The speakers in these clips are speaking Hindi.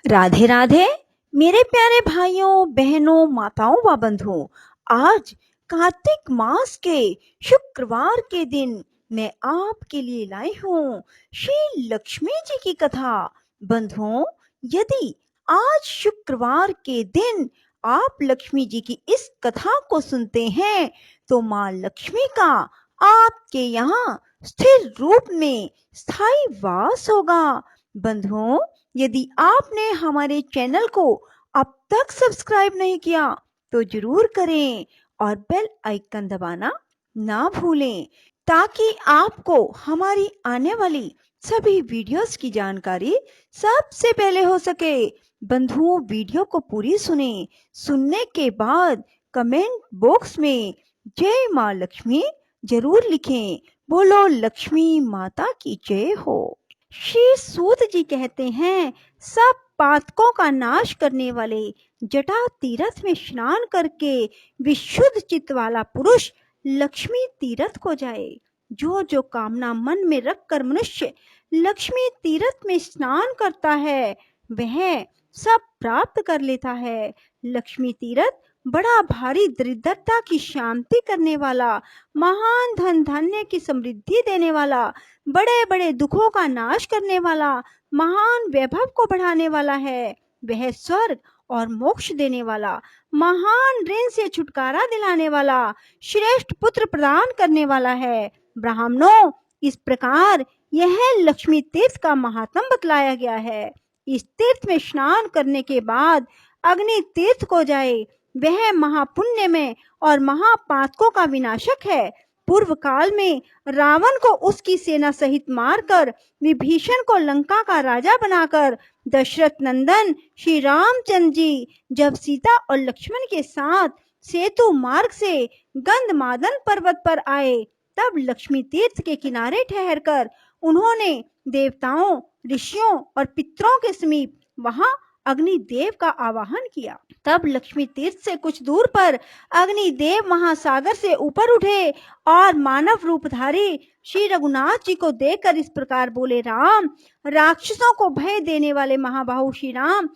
राधे राधे मेरे प्यारे भाइयों बहनों माताओं व बंधुओं। आज कार्तिक मास के शुक्रवार के दिन मैं आपके लिए लाई हूँ श्री लक्ष्मी जी की कथा। बंधुओं, यदि आज शुक्रवार के दिन आप लक्ष्मी जी की इस कथा को सुनते हैं तो माँ लक्ष्मी का आपके यहाँ स्थिर रूप में स्थायी वास होगा। बंधुओं, यदि आपने हमारे चैनल को अब तक सब्सक्राइब नहीं किया तो जरूर करें और बेल आइकन दबाना ना भूलें ताकि आपको हमारी आने वाली सभी वीडियोस की जानकारी सबसे पहले हो सके। बंधुओं, वीडियो को पूरी सुने। सुनने के बाद कमेंट बॉक्स में जय माँ लक्ष्मी जरूर लिखें। बोलो लक्ष्मी माता की जय हो। श्री सूत जी कहते हैं, सब पातकों का नाश करने वाले जटा तीर्थ में स्नान करके विशुद्ध चित्त वाला पुरुष लक्ष्मी तीर्थ को जाए। जो जो कामना मन में रखकर मनुष्य लक्ष्मी तीर्थ में स्नान करता है वह सब प्राप्त कर लेता है। लक्ष्मी तीर्थ बड़ा भारी दरिद्रता की शांति करने वाला, महान धन धान्य की समृद्धि देने वाला, बड़े बड़े दुखों का नाश करने वाला, महान वैभव को बढ़ाने वाला है। वह स्वर्ग और मोक्ष देने वाला, महान ऋण से छुटकारा दिलाने वाला, श्रेष्ठ पुत्र प्रदान करने वाला है। ब्राह्मणों, इस प्रकार यह लक्ष्मी तीर्थ का महात्म बतलाया गया है। इस तीर्थ में स्नान करने के बाद अग्नि तीर्थ को जाए, वह महापुण्य में और महापातकों का विनाशक है। पूर्व काल में रावण को उसकी सेना सहित मारकर विभीषण को लंका का राजा बनाकर दशरथ नंदन श्री रामचंद्र जी जब सीता और लक्ष्मण के साथ सेतु मार्ग से गंधमादन पर्वत पर आए तब लक्ष्मी तीर्थ के किनारे ठहरकर उन्होंने देवताओं, ऋषियों और पितरों के समीप वहां अग्निदेव का आवाहन किया। तब लक्ष्मी तीर्थ से कुछ दूर पर अग्निदेव महासागर से ऊपर उठे और मानव रूपधारी श्री रघुनाथ जी को देखकर इस प्रकार बोले, राम, राक्षसों को भय देने वाले महाबाहु श्री राम,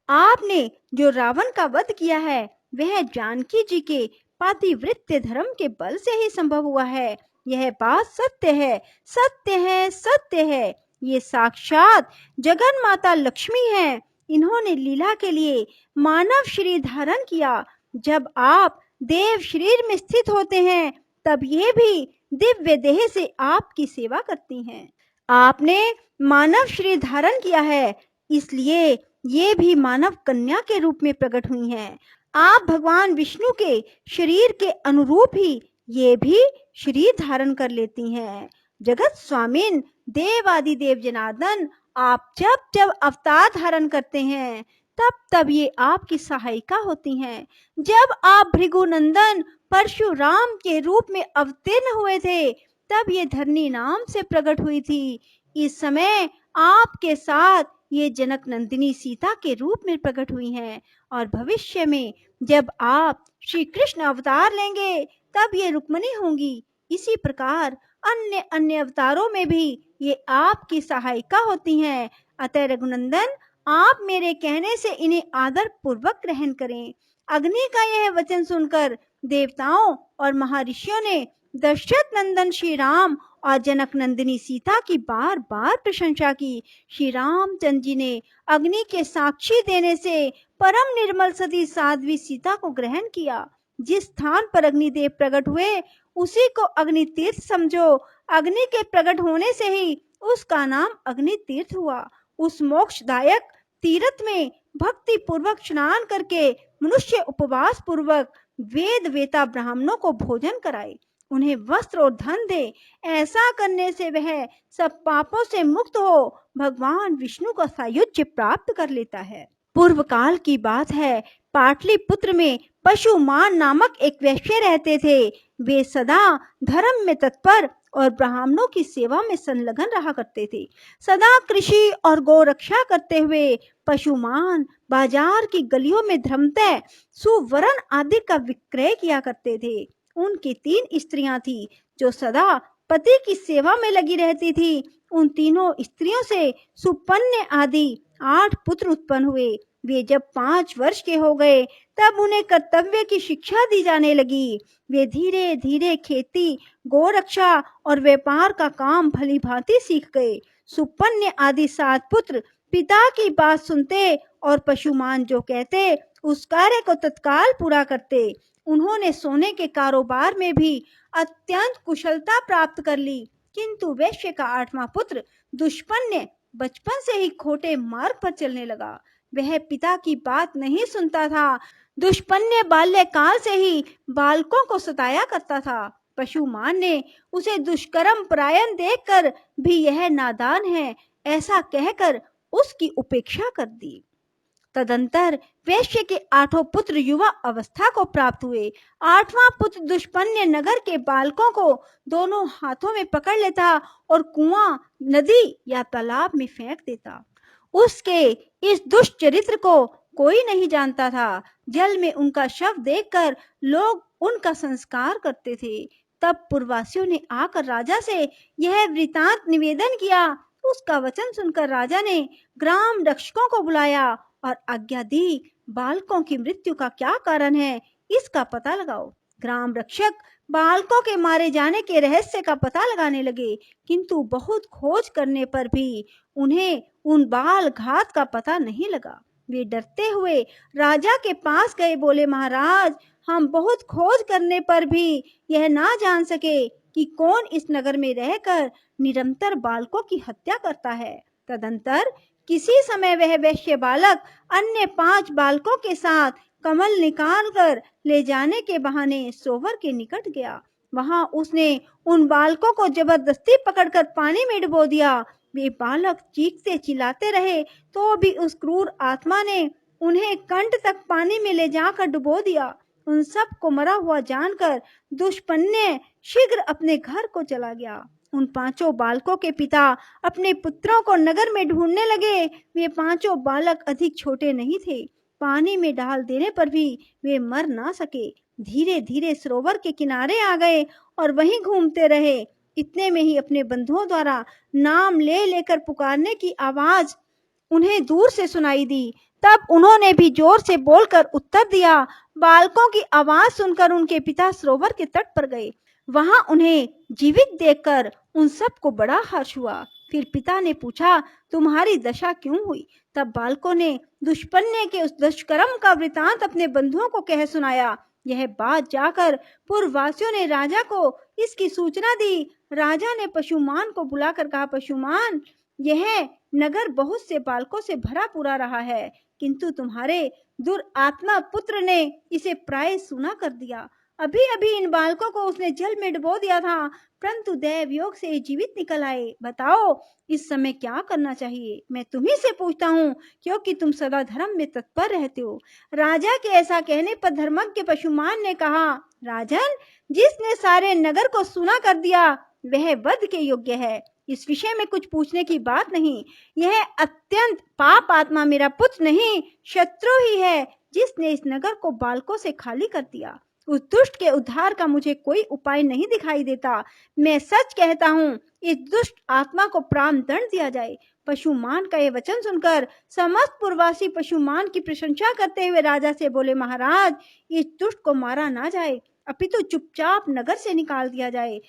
आपने जो रावण का वध किया है वह जानकी जी के पातिव्रत्य धर्म के बल से ही संभव हुआ है। यह बात सत्य है, सत्य है, सत्य है। ये साक्षात जगन माता लक्ष्मी है। इन्होंने लीला के लिए मानव शरीर धारण किया। जब आप देव शरीर में स्थित होते हैं तब ये भी दिव्य देह से आपकी सेवा करती हैं। आपने मानव शरीर धारण किया है, इसलिए ये भी मानव कन्या के रूप में प्रकट हुई हैं। आप भगवान विष्णु के शरीर के अनुरूप ही ये भी शरीर धारण कर लेती हैं। जगत स्वामिन देवादिदेव जनार्दन, आप जब जब अवतार धारण करते हैं तब तब ये आपकी सहायिका होती हैं। जब आप भृगुनंदन परशुराम के रूप में अवतीर्ण हुए थे तब ये धरणी नाम से प्रकट हुई थी। इस समय आपके साथ ये जनक नंदिनी सीता के रूप में प्रकट हुई हैं और भविष्य में जब आप श्री कृष्ण अवतार लेंगे तब ये रुक्मिणी होंगी। इसी प्रकार अन्य अन्य अवतारों में भी ये आपकी सहायिका होती हैं। अतः रघुनंदन, आप मेरे कहने से इन्हें आदर पूर्वक ग्रहण करें। अग्नि का यह वचन सुनकर देवताओं और महर्षियों ने दशरथ नंदन श्री राम और जनक नंदिनी सीता की बार बार प्रशंसा की। श्री रामचंद्र जी ने अग्नि के साक्षी देने से परम निर्मल सती साध्वी सीता को ग्रहण किया। जिस स्थान पर अग्निदेव प्रकट हुए उसी को अग्नि तीर्थ समझो। अग्नि के प्रकट होने से ही उसका नाम अग्नि तीर्थ हुआ। उस मोक्षदायक तीर्थ में भक्ति पूर्वक स्नान करके मनुष्य उपवास पूर्वक वेद वेता ब्राह्मणों को भोजन कराए, उन्हें वस्त्र और धन दे। ऐसा करने से वह सब पापों से मुक्त हो भगवान विष्णु का सायुज्य प्राप्त कर लेता है। पूर्व काल की बात है, पाटलिपुत्र में पशुमान नामक एक वैश्य रहते थे। वे सदा धर्म में तत्पर और ब्राह्मणों की सेवा में संलग्न रहा करते थे। सदा कृषि और गौ रक्षा करते हुए पशुमान बाजार की गलियों में धर्मतः सुवर्ण आदि का विक्रय किया करते थे। उनकी 3 स्त्रियां थी जो सदा पति की सेवा में लगी रहती थी। उन तीनों स्त्रियों से सुपन्य आदि 8 पुत्र उत्पन्न हुए। वे जब 5 वर्ष के हो गए तब उन्हें कर्तव्य की शिक्षा दी जाने लगी। वे धीरे धीरे खेती, गोरक्षा और व्यापार का काम भली भांति सीख गए। सुपन्य आदि 7 पुत्र पिता की बात सुनते और पशुमान जो कहते उस कार्य को तत्काल पूरा करते। उन्होंने सोने के कारोबार में भी अत्यंत कुशलता प्राप्त कर ली। किंतु वैश्य का 8वां पुत्र दुष्पन्य बचपन से ही खोटे मार्ग पर चलने लगा। वह पिता की बात नहीं सुनता था। दुष्पन्य बाल्यकाल से ही बालकों को सताया करता था। पशुमान ने उसे दुष्कर्म परायण देखकर भी यह नादान है ऐसा कहकर उसकी उपेक्षा कर दी। तदंतर वैश्य के 8 पुत्र युवा अवस्था को प्राप्त हुए। 8वां पुत्र दुष्पन्य नगर के बालकों को दोनों हाथों में पकड़ लेता और कुआं, नदी या तालाब में फेंक देता। उसके इस दुष्ट चरित्र को कोई नहीं जानता था। जल में उनका शव देखकर लोग उनका संस्कार करते थे। तब पुरवासियों ने आकर राजा से यह वृतांत निवेदन किया। उसका वचन सुनकर राजा ने ग्राम रक्षकों को बुलाया और आज्ञा दी, बालकों की मृत्यु का क्या कारण है, इसका पता लगाओ। ग्राम रक्षक बालकों के मारे जाने के रहस्य का पता लगाने लगे, किंतु बहुत खोज करने पर भी उन्हें उन बाल घात का पता नहीं लगा। वे डरते हुए राजा के पास गए, बोले, महाराज, हम बहुत खोज करने पर भी यह ना जान सके कि कौन इस नगर में रहकर निरंतर बालकों की हत्या करता है। तदंतर किसी समय वह वैश्य बालक अन्य 5 बालकों के साथ कमल निकाल कर ले जाने के बहाने सोवर के निकट गया। वहां उसने उन बालकों को जबरदस्ती पकड़कर पानी में डुबो दिया। वे बालक चीखते चिल्लाते रहे तो भी उस क्रूर आत्मा ने उन्हें कंठ तक पानी में ले जाकर डुबो दिया। उन सब को मरा हुआ जानकर दुष्पन्य शीघ्र अपने घर को चला गया। उन 5 बालकों के पिता अपने पुत्रों को नगर में ढूंढने लगे। वे 5 बालक अधिक छोटे नहीं थे। पानी में डाल देने पर भी वे मर ना सके। धीरे धीरे सरोवर के किनारे आ गए और वहीं घूमते रहे। इतने में ही अपने बंधुओं द्वारा नाम ले लेकर पुकारने की आवाज उन्हें दूर से सुनाई दी। तब उन्होंने भी जोर से बोलकर उत्तर दिया। बालकों की आवाज सुनकर उनके पिता सरोवर के तट पर गए। वहां उन्हें जीवित देखकर उन सब को बड़ा हर्ष हुआ। फिर पिता ने पूछा, तुम्हारी दशा क्यों हुई? तब बालकों ने दुष्पन्य के उस दुष्कर्म का वृतांत अपने बंधुओं को कह सुनाया। यह बात जाकर पूर्ववासियों ने राजा को इसकी सूचना दी। राजा ने पशुमान को बुलाकर कहा, पशुमान, यह नगर बहुत से बालकों से भरा पूरा रहा है, किंतु तुम्हारे दुरात्मा पुत्र ने इसे प्राय सूना कर दिया। अभी अभी इन बालकों को उसने जल में डुबो दिया था, परंतु दैव योग से जीवित निकल आए। बताओ इस समय क्या करना चाहिए? मैं तुम्ही से पूछता हूँ, क्योंकि तुम सदा धर्म में तत्पर रहते हो। राजा के ऐसा कहने पर धर्मज्ञ पशुमान ने कहा, राजन, जिसने सारे नगर को सूना कर दिया वह वध के योग्य है। इस विषय में कुछ पूछने की बात नहीं। यह अत्यंत पाप आत्मा मेरा पुत्र नहीं, शत्रु ही है, जिसने इस नगर को बालकों से खाली कर दिया। उस दुष्ट के उद्धार का मुझे कोई उपाय नहीं दिखाई देता। मैं सच कहता हूँ, इस दुष्ट आत्मा को प्राण दंड दिया जाए। पशुमान का यह वचन सुनकर समस्त पूर्ववासी पशुमान की प्रशंसा करते हुए राजा से बोले, महाराज, इस दुष्ट को मारा ना जाए, अपितु चुपचाप नगर से निकाल दिया जाए।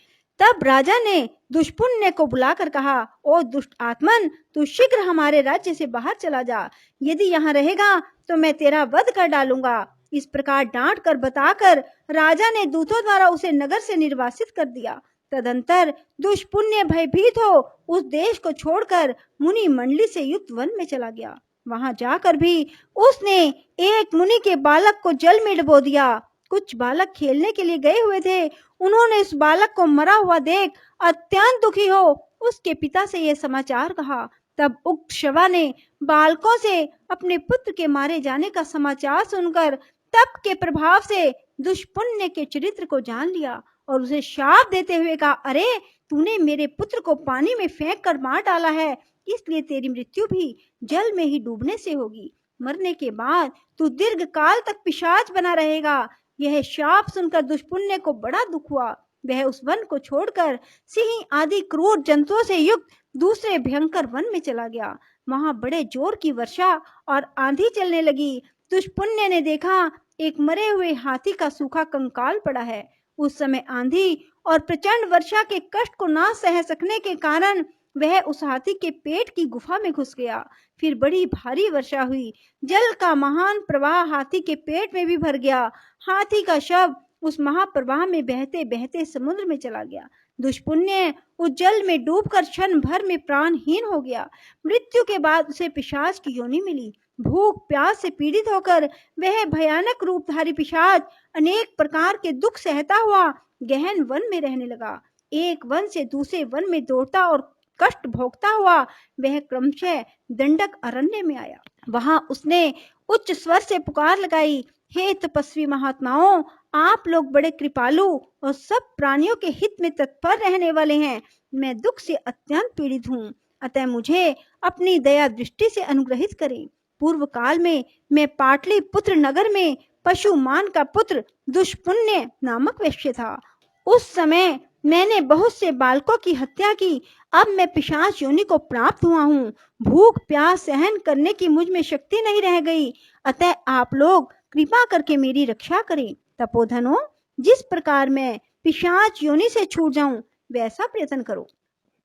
तब राजा ने दुष्पुण्य को बुलाकर कहा, ओ दुष्ट आत्मन, तू शीघ्र हमारे राज्य से बाहर चला जा। यदि यहाँ रहेगा तो मैं तेरा वध कर डालूंगा। इस प्रकार डांट कर बताकर राजा ने दूतों द्वारा उसे नगर से निर्वासित कर दिया। तदंतर दुष्पुण्य भयभीत हो उस देश को छोड़कर मुनि मंडली से युक्त वन में चला गया। वहां जाकर भी उसने एक मुनि के बालक को जल में डुबो दिया। कुछ बालक खेलने के लिए गए हुए थे। उन्होंने इस बालक को मरा हुआ देख अत्यंत दुखी हो उसके पिता से यह समाचार कहा। तब उक्त शवा ने बालकों से अपने पुत्र के मारे जाने का समाचार सुनकर तप के प्रभाव से दुष्पुण्य के चरित्र को जान लिया और उसे शाप देते हुए कहा, अरे, तूने मेरे पुत्र को पानी में फेंक कर मार डाला है, इसलिए तेरी मृत्यु भी जल में ही डूबने से होगी। मरने के बाद तू दीर्घ काल तक पिशाच बना रहेगा। यह शाप सुनकर दुष्पुण्य को बड़ा दुख हुआ। वह उस वन को छोड़कर सिंह आदि क्रूर जंतुओं से युक्त दूसरे भयंकर वन में चला गया। वहां बड़े जोर की वर्षा और आंधी चलने लगी। दुष्पुण्य ने देखा एक मरे हुए हाथी का सूखा कंकाल पड़ा है। उस समय आंधी और प्रचंड वर्षा के कष्ट को ना सह सकने के कारण वह उस हाथी के पेट की गुफा में घुस गया। फिर बड़ी भारी वर्षा हुई। जल का महान प्रवाह हाथी के पेट में भी भर गया। हाथी का शव उस महाप्रवाह में बहते बहते समुद्र में चला गया। दुष्पुण्य उस जल में डूबकर क्षण भर में प्राणहीन हो गया। मृत्यु के बाद उसे पिशाच की योनि मिली। भूख प्यास से पीड़ित होकर वह भयानक रूपधारी पिशाच अनेक प्रकार के दुख सहता हुआ गहन वन में रहने लगा। एक वन से दूसरे वन में दौड़ता और कष्ट भोगता हुआ वह क्रमशः दंडक अरण्य में आया। वहां उसने उच्च स्वर से पुकार लगाई, हे तपस्वी महात्माओं, आप लोग बड़े कृपालु और सब प्राणियों के हित में तत्पर रहने वाले हैं। मैं दुख से अत्यंत पीड़ित हूँ, अतः मुझे अपनी दया दृष्टि से अनुग्रहित करें। पूर्व काल में मैं पाटलिपुत्र नगर में पशुमान का पुत्र दुष्पुण्य नामक वैश्य था। उस समय मैंने बहुत से बालकों की हत्या की। अब मैं पिशाच योनि को प्राप्त हुआ हूँ। भूख प्यास सहन करने की मुझ में शक्ति नहीं रह गई, अतः आप लोग कृपा करके मेरी रक्षा करें। तपोधनो, जिस प्रकार मैं पिशाच योनि से छूट जाऊं वैसा प्रयत्न करो।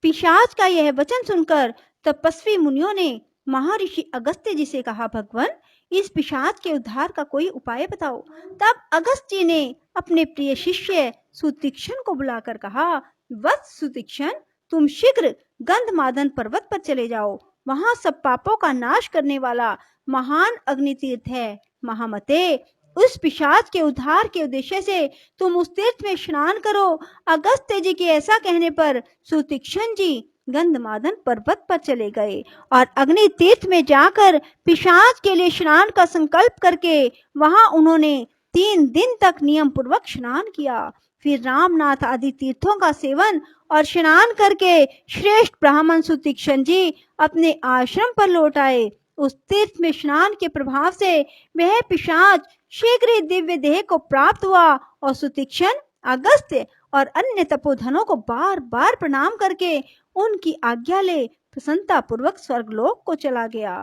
पिशाच का यह वचन सुनकर तपस्वी मुनियों ने महर्षि अगस्त्य जी से कहा, भगवान, इस पिशाच के उद्धार का कोई उपाय बताओ। तब अगस्त्य जी ने अपने प्रिय शिष्य सुतीक्ष्ण को बुलाकर कहा, वत्स सुतीक्ष्ण, तुम शीघ्र गंधमादन पर्वत पर चले जाओ। वहां सब पापों का नाश करने वाला महान अग्नि तीर्थ है। महामते, उस पिशाच के उद्धार के उद्देश्य से तुम उस तीर्थ में स्नान करो। अगस्त्य जी के ऐसा कहने पर सुतीक्ष्ण जी गंधमादन पर्वत पर चले गए और अग्नि तीर्थ में जाकर पिशाच के लिए स्नान का संकल्प करके वहां उन्होंने 3 दिन तक नियम पूर्वक स्नान किया। फिर रामनाथ आदि तीर्थों का सेवन और स्नान करके श्रेष्ठ ब्राह्मण सुतीक्ष्ण जी अपने आश्रम पर लौट आए। उस तीर्थ में स्नान के प्रभाव से वह पिशाच शीघ्र ही दिव्य देह को प्राप्त हुआ और सुतीक्ष्ण, अगस्त्य और अन्य तपोधनों को बार बार प्रणाम करके उनकी आज्ञा ले प्रसन्नता पूर्वक स्वर्गलोक को चला गया।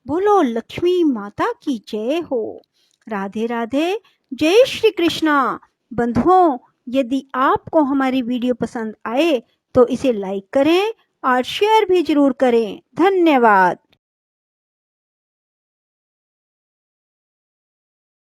बोलो लक्ष्मी माता की जय हो। राधे राधे। जय श्री कृष्णा। बंधुओं, यदि आपको हमारी वीडियो पसंद आए तो इसे लाइक करें और शेयर भी जरूर करें। धन्यवाद।